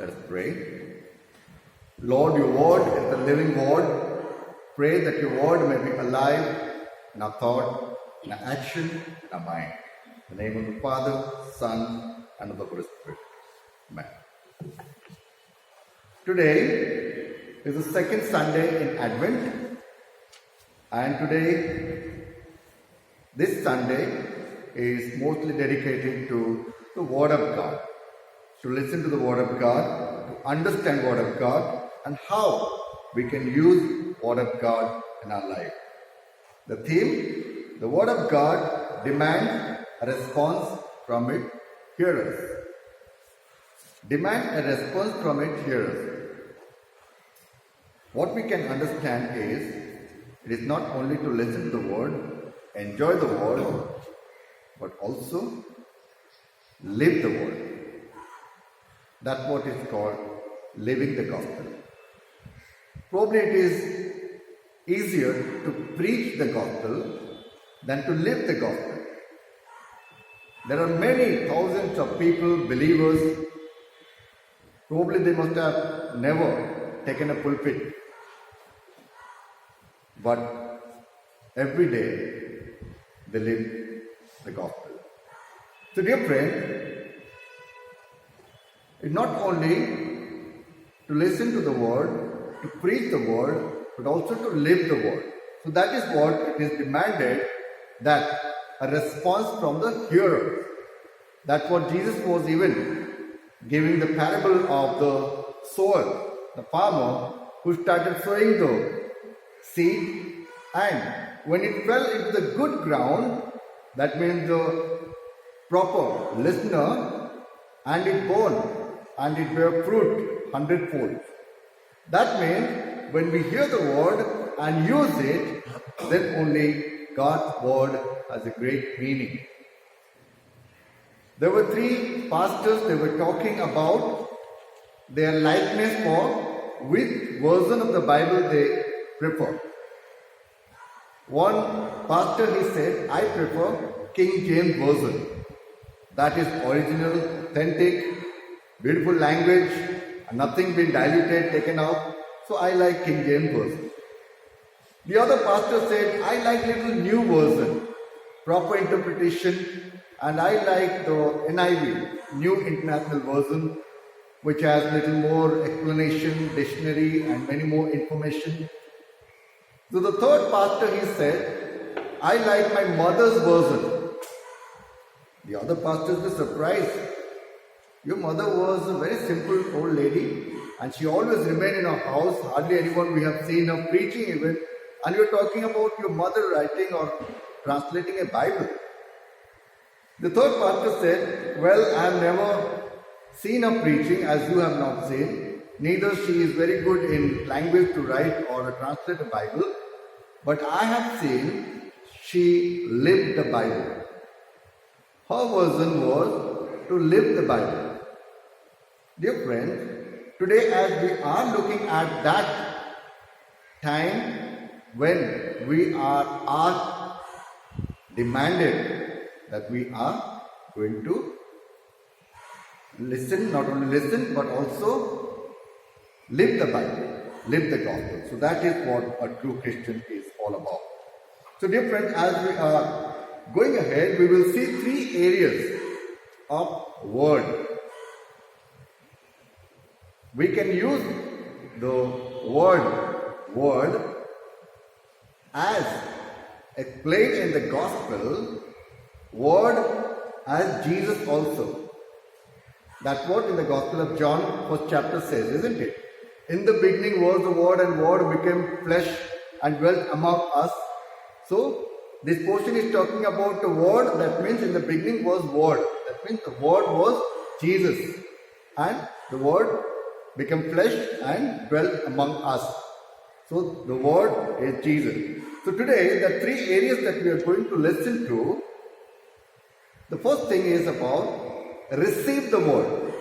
Let us pray. Lord, your word is the living word. Pray that your word may be alive in our thought, in our action, in our mind. In the name of the Father, Son, and of the Holy Spirit. Amen. Today is the second Sunday in Advent, and this Sunday is mostly dedicated to the Word of God, to listen to the Word of God, to understand Word of God, and how we can use Word of God in our life. The theme, the Word of God demands a response from its hearers. Demand a response from its hearers. What we can understand is, it is not only to listen to the Word, enjoy the Word, but also live the Word. That's what is called living the Gospel. Probably it is easier to preach the Gospel than to live the Gospel. There are many thousands of people, believers, probably they must have never taken a pulpit. But every day they live the Gospel. So dear friend, it's not only to listen to the Word, to preach the Word, but also to live the Word. So that is what it is demanded, that a response from the hearer. That's what Jesus was even giving the parable of the sower, the farmer who started sowing the seed, and when it fell into the good ground, that means the proper listener, and it bore and it bear fruit 100-fold. That means when we hear the word and use it, then only God's word has a great meaning. There were three pastors, they were talking about their likeness for which version of the Bible they prefer. One pastor, he said, I prefer King James Version. That is original, authentic, beautiful language, nothing been diluted, taken out. So I like King James Version. The other pastor said, I like little new version, proper interpretation, and I like the NIV, New International Version, which has little more explanation, dictionary, and many more information. So the third pastor, he said, I like my mother's version. The other pastors were surprised. Your mother was a very simple old lady, and she always remained in her house. Hardly anyone we have seen her preaching even. And you're talking about your mother writing or translating a Bible. The third pastor said, well, I have never seen her preaching, as you have not seen. Neither she is very good in language to write or translate a Bible. But I have seen she lived the Bible. Her version was to live the Bible. Dear friends, today as we are looking at that time when we are asked, demanded that we are going to listen, not only listen, but also live the Bible, live the Gospel. So that is what a true Christian is all about. So dear friends, as we are going ahead, we will see three areas of word. We can use the word as explained in the Gospel, word as Jesus also. That's what in the Gospel of John, first chapter says, isn't it? In the beginning was the Word, and Word became flesh and dwelt among us. So, this portion is talking about the Word. That means in the beginning was Word. That means the Word was Jesus. And the Word became flesh and dwelt among us. So, the Word is Jesus. So, today, the three areas that we are going to listen to, the first thing is about receive the Word.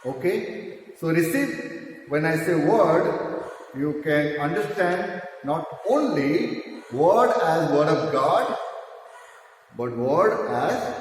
Okay? So, receive. When I say word, you can understand not only word as word of God, but word as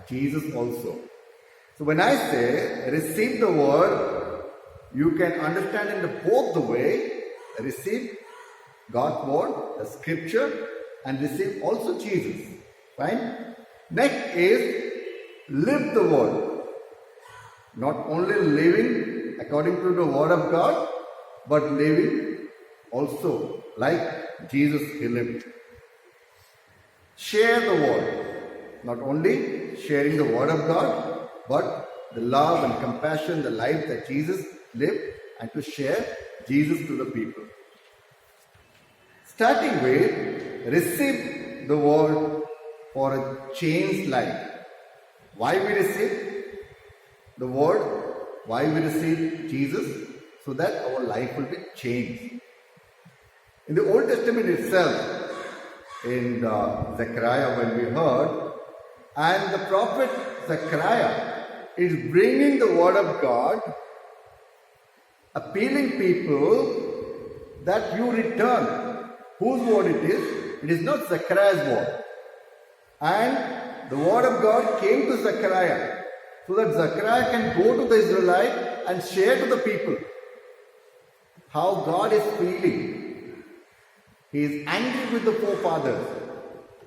Jesus also. So when I say receive the word, you can understand in both the way, receive God's word, the scripture, and receive also Jesus. Fine? Next is live the word. Not only living according to the word of God, but living also like Jesus he lived. Share the word. Not only sharing the word of God, but the love and compassion, the life that Jesus lived, and to share Jesus to the people. Starting with, receive the word for a changed life. Why we receive the word? Why we receive Jesus? So that our life will be changed. In the Old Testament itself, in Zechariah when we heard, and the prophet Zechariah is bringing the word of God, appealing people that you return. Whose word it is? It is not Zechariah's word. And the word of God came to Zechariah so that Zechariah can go to the Israelite and share to the people how God is feeling. He is angry with the forefathers.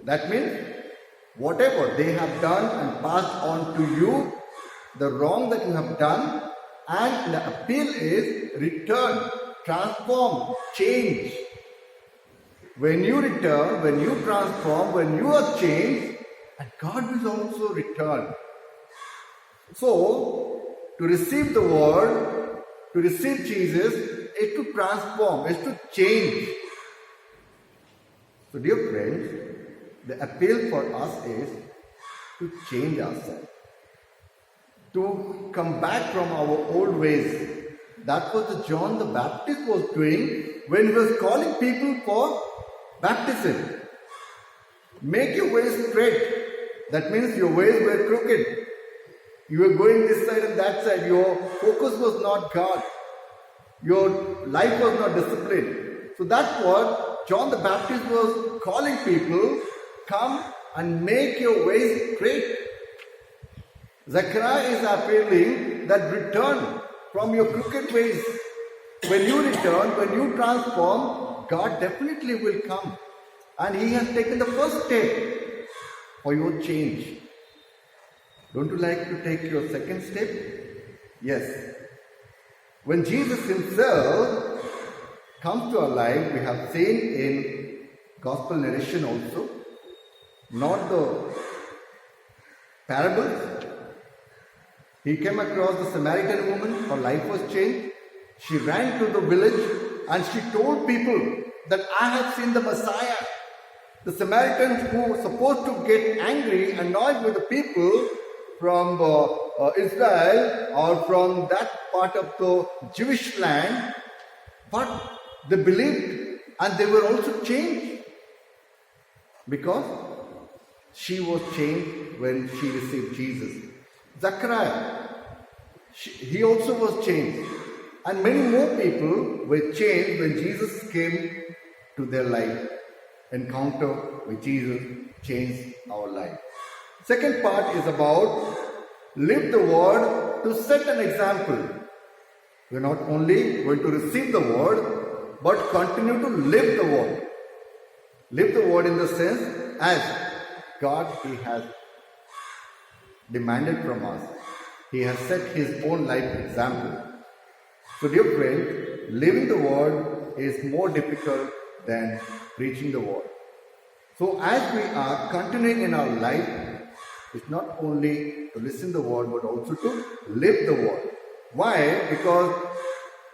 That means whatever they have done and passed on to you, the wrong that you have done, and the appeal is return, transform, change. When you return, when you transform, when you are changed, and God will also return. So, to receive the word, to receive Jesus, is to transform, is to change. So, dear friends, the appeal for us is to change ourselves, to come back from our old ways. That was what John the Baptist was doing when he was calling people for baptism. Make your ways straight. That means your ways were crooked. You were going this side and that side. Your focus was not God. Your life was not disciplined. So that's what John the Baptist was calling people. Come and make your ways straight. Zechariah is appealing that return from your crooked ways. When you return, when you transform, God definitely will come. And He has taken the first step for your change. Don't you like to take your second step? Yes. When Jesus Himself comes to our life, we have seen in Gospel narration also, not the parables. He came across the Samaritan woman, her life was changed. She ran to the village and she told people that I have seen the Messiah. The Samaritans who were supposed to get angry, annoyed with the people from Israel or from that part of the Jewish land, but they believed and they were also changed because she was changed when she received Jesus. Zechariah, he also was changed. And many more people were changed when Jesus came to their life. Encounter with Jesus changed our life. Second part is about live the word to set an example. We are not only going to receive the word, but continue to live the word. Live the word in the sense as God, He has demanded from us. He has set His own life example. So dear friend, living the word is more difficult than preaching the word. So as we are continuing in our life, it's not only to listen the word, but also to live the word. Why? Because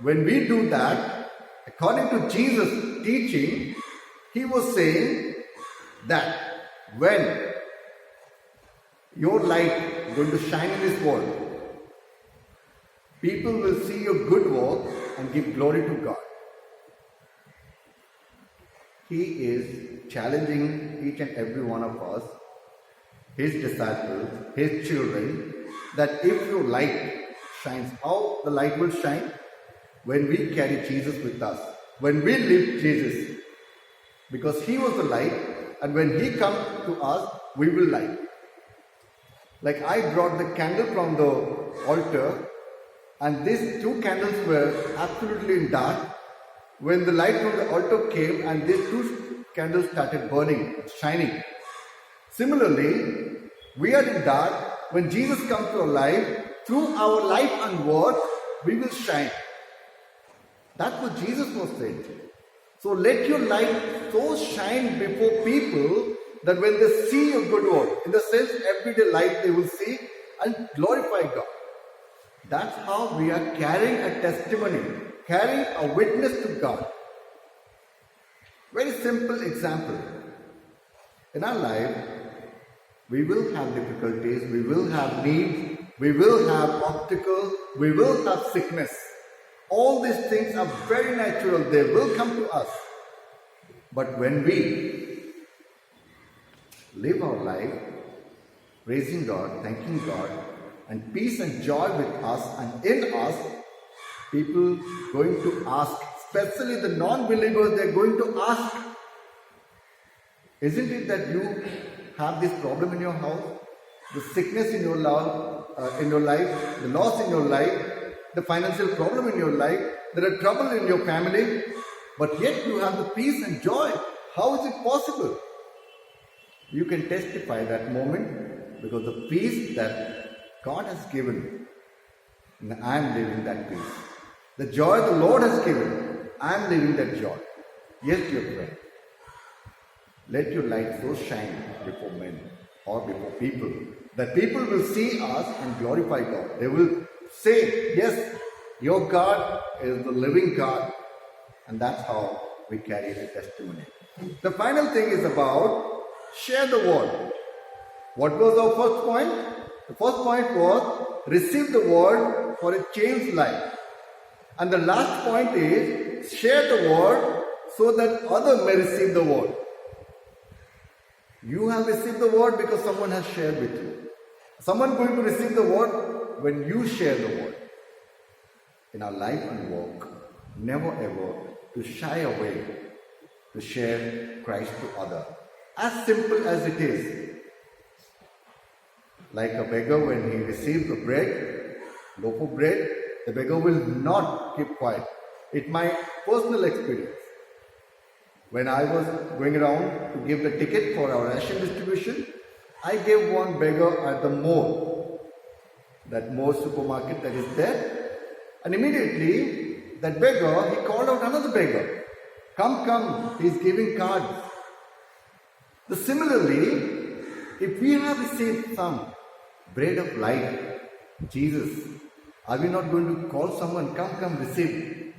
when we do that, according to Jesus' teaching, He was saying that when your light is going to shine in this world, people will see your good work and give glory to God. He is challenging each and every one of us, His disciples, His children, that if your light shines, how the light will shine? When we carry Jesus with us, when we live Jesus, because He was the light, and when He comes to us, we will light. Like I brought the candle from the altar, and these two candles were absolutely in dark. When the light from the altar came, and these two candles started burning, shining. Similarly, we are in dark. When Jesus comes to our life, through our life and work, we will shine. That's what Jesus was saying. So let your light so shine before people that when they see your good work, in the sense everyday life they will see and glorify God. That's how we are carrying a testimony, carrying a witness to God. Very simple example. In our life, we will have difficulties, we will have needs, we will have obstacles, we will have sickness. All these things are very natural, they will come to us. But when we live our life praising God, thanking God, and peace and joy with us and in us, people going to ask, especially the non-believers, they're going to ask, isn't it that you have this problem in your house, the sickness in your life, the loss in your life, the financial problem in your life, there are trouble in your family, but yet you have the peace and joy. How is it possible? You can testify that moment because the peace that God has given, and I am living that peace. The joy the Lord has given, I am living that joy. Yes, dear friend. Let your light so shine before men or before people that people will see us and glorify God. They will say, yes, your God is the living God, and that's how we carry the testimony. The final thing is about share the word. What was our first point? The first point was receive the word for a changed life. And the last point is share the word so that others may receive the word. You have received the word because someone has shared with you. Someone going to receive the word when you share the word. In our life and work, never ever to shy away to share Christ to others. As simple as it is. Like a beggar, when he receives the bread, loaf of bread, the beggar will not keep quiet. It's my personal experience. When I was going around to give the ticket for our ration distribution, I gave one beggar at the mall, that mall supermarket that is there, and immediately that beggar, he called out another beggar. Come, he's giving cards. Similarly, if we have received some bread of life, Jesus, are we not going to call someone, come, receive?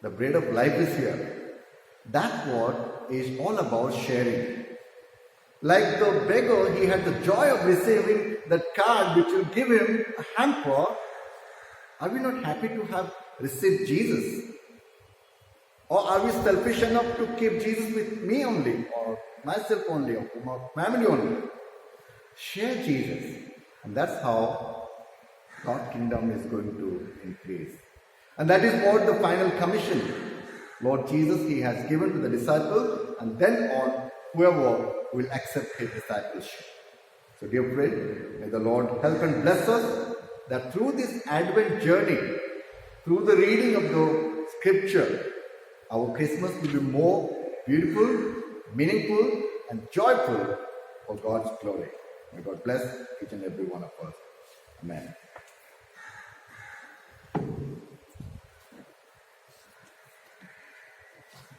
The bread of life is here. That's what is all about sharing. Like the beggar, he had the joy of receiving that card which will give him a hamper. Are we not happy to have received Jesus? Or are we selfish enough to keep Jesus with me only, or myself only, or my family only? Share Jesus. And that's how God's kingdom is going to increase. And that is what the final commission Lord Jesus, He has given to the disciples, and then on whoever will accept His discipleship. So dear friend, may the Lord help and bless us that through this Advent journey, through the reading of the scripture, our Christmas will be more beautiful, meaningful, and joyful for God's glory. May God bless each and every one of us. Amen.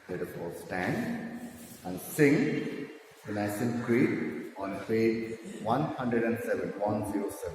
Let us all stand and sing the Nicene Creed on page 107, 107.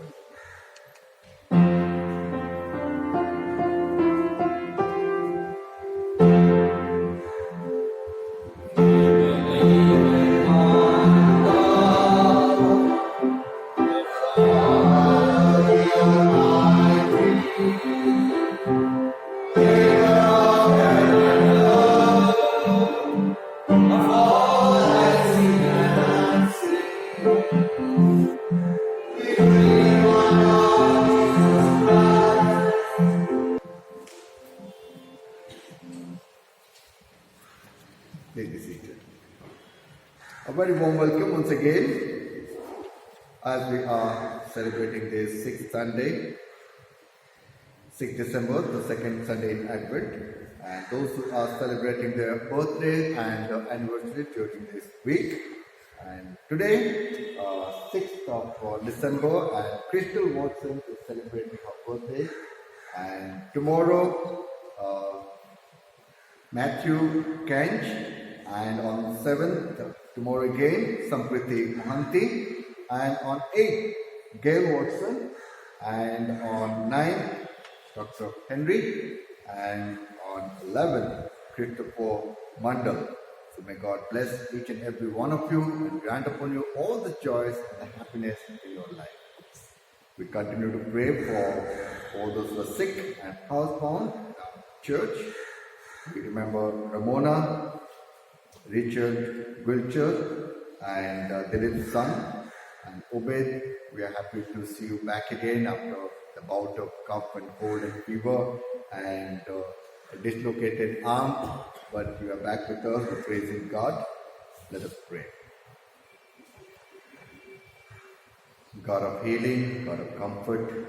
Please be seated. A very warm welcome once again. as we are celebrating this 6th Sunday, 6th December, the second Sunday in Advent, and those who are celebrating their birthday and anniversary during this week. And today, 6th of December, and Crystal Watson is celebrating her birthday. And tomorrow, Matthew Kench, and on 7th, tomorrow again, Sampriti Mohanty, and on 8th, Gail Watson, and on 9th, Dr. Henry, and on 11th, Christopher Mandal. So may God bless each and every one of you and grant upon you all the joys and the happiness in your life. We continue to pray for all those who are sick and housebound in our church. We remember Ramona, Richard Wilcher, and Dilip's son, and Obed. We are happy to see you back again after the bout of cough and cold and fever and a dislocated arm, but you are back with us. We're praising God. Let us pray. God of healing, God of comfort,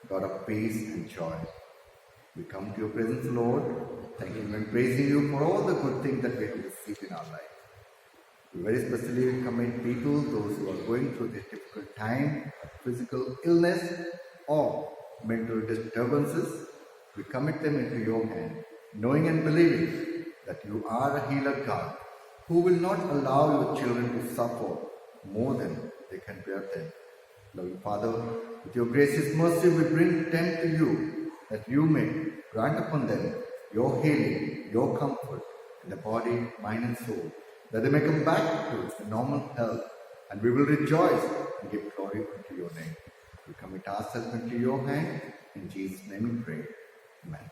God of peace and joy, we come to your presence, Lord, thanking and praising you for all the good things that we have received in our life. We very specially commend people, those who are going through this difficult time of physical illness or mental disturbances. We commit them into your hand, knowing and believing that you are a healer God, who will not allow your children to suffer more than they can bear them. Loving Father, with your gracious mercy we bring them to you, that you may grant upon them your healing, your comfort in the body, mind and soul, that they may come back to normal health, and we will rejoice and give glory unto your name. We commit ourselves into your hand. In Jesus' name we pray. Amen.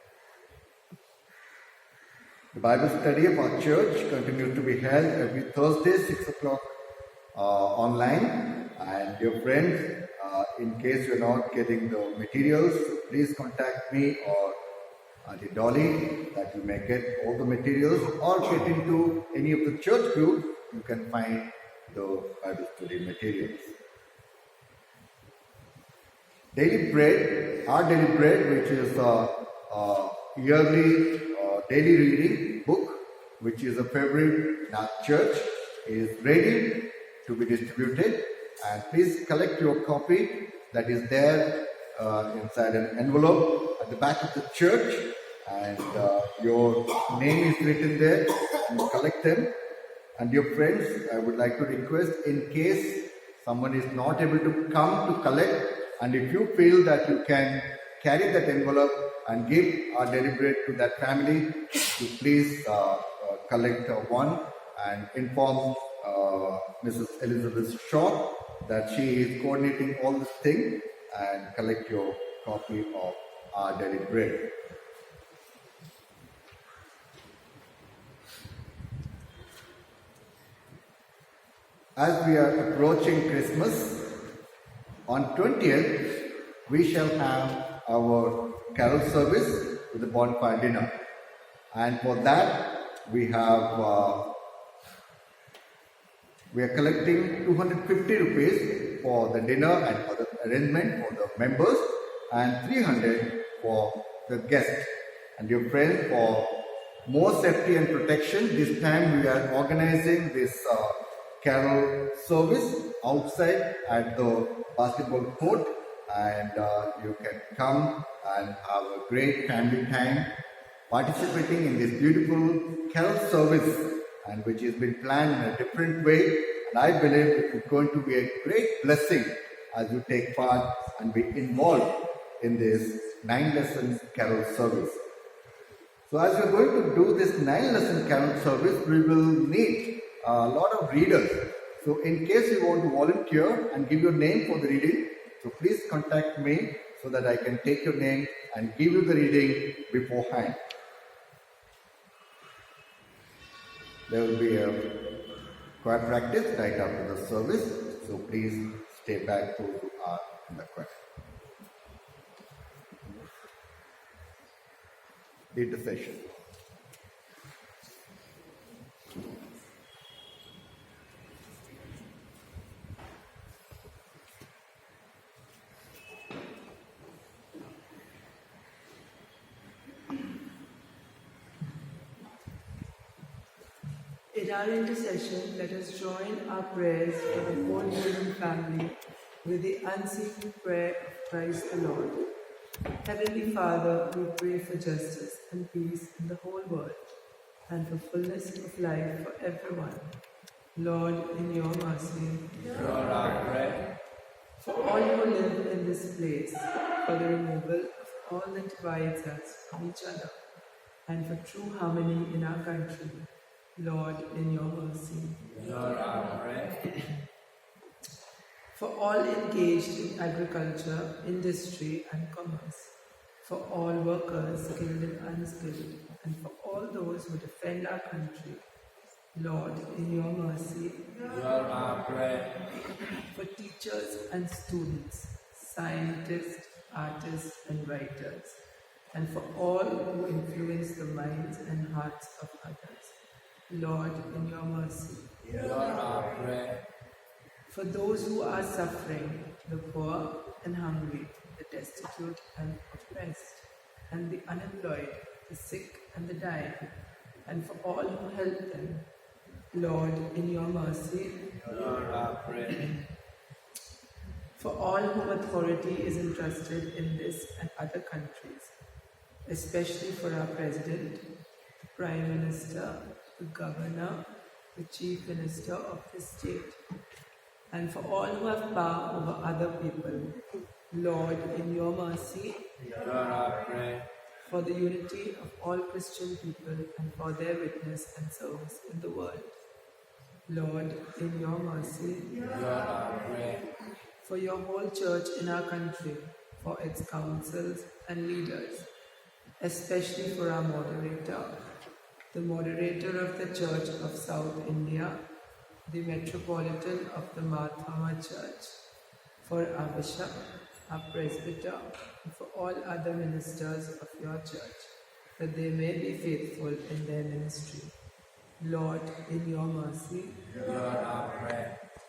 The Bible study of our church continues to be held every Thursday, 6 o'clock online. And dear friends, in case you're not getting the materials, please contact me or Auntie Dolly, that you may get all the materials, or get into any of the church groups. You can find the Bible study materials. Daily Bread, our Daily Bread, which is a yearly daily reading book, which is a favorite in our church, is ready to be distributed. And please collect your copy that is there inside an envelope at the back of the church, and your name is written there, and collect them. And your friends, I would like to request, in case someone is not able to come to collect, and if you feel that you can carry that envelope and give our Daily Bread to that family, to please collect one and inform Mrs. Elizabeth Shaw that she is coordinating all this thing, and collect your copy of our Daily Bread. As we are approaching Christmas, on 20th, we shall have our carol service with the bonfire dinner. And for that, we are collecting 250 rupees for the dinner and for the arrangement for the members, and 300 for the guests. And your friends, for more safety and protection, this time we are organizing this carol service outside at the basketball court, and you can come and have a great family time participating in this beautiful carol service, and which has been planned in a different way. And I believe it is going to be a great blessing as you take part and be involved in this 9-lesson carol service. So as we are going to do this 9-lesson carol service, we will need a lot of readers. So in case you want to volunteer and give your name for the reading, so please contact me so that I can take your name and give you the reading beforehand. There will be a choir practice right after the service, so please stay back those who are in the choir. Lead the session. In our intercession, let us join our prayers for the whole human family with the unseen prayer of Christ the Lord. Heavenly Father, we pray for justice and peace in the whole world and for fullness of life for everyone. Lord, in your mercy, Hear our prayer. for all who live in this place, for the removal of all that divides us from each other, and for true harmony in our country. Lord, in your mercy. Hear our prayer. For all engaged in agriculture, industry, and commerce, for all workers, skilled and unskilled, and for all those who defend our country. Lord, in your mercy. Hear our prayer. For teachers and students, scientists, artists, and writers, and for all who influence the minds and hearts of others. Lord, in your mercy. Hear our prayer. For those who are suffering, the poor and hungry, the destitute and oppressed, and the unemployed, the sick and the dying, and for all who help them. Lord, in your mercy. Hear our prayer. For all whom authority is entrusted in this and other countries, especially for our President, the Prime Minister, the Governor, the Chief Minister of the state, and for all who have power over other people. Lord, in your mercy. Hear our prayer. For the unity of all Christian people and for their witness and service in the world. Lord, in your mercy. Hear our prayer. For your whole church in our country, for its councils and leaders, especially for our moderator, the moderator of the Church of South India, the Metropolitan of the Marthama Church, for our bishop, our presbyter, and for all other ministers of your church, that they may be faithful in their ministry. Lord, in your mercy. Hear our prayer.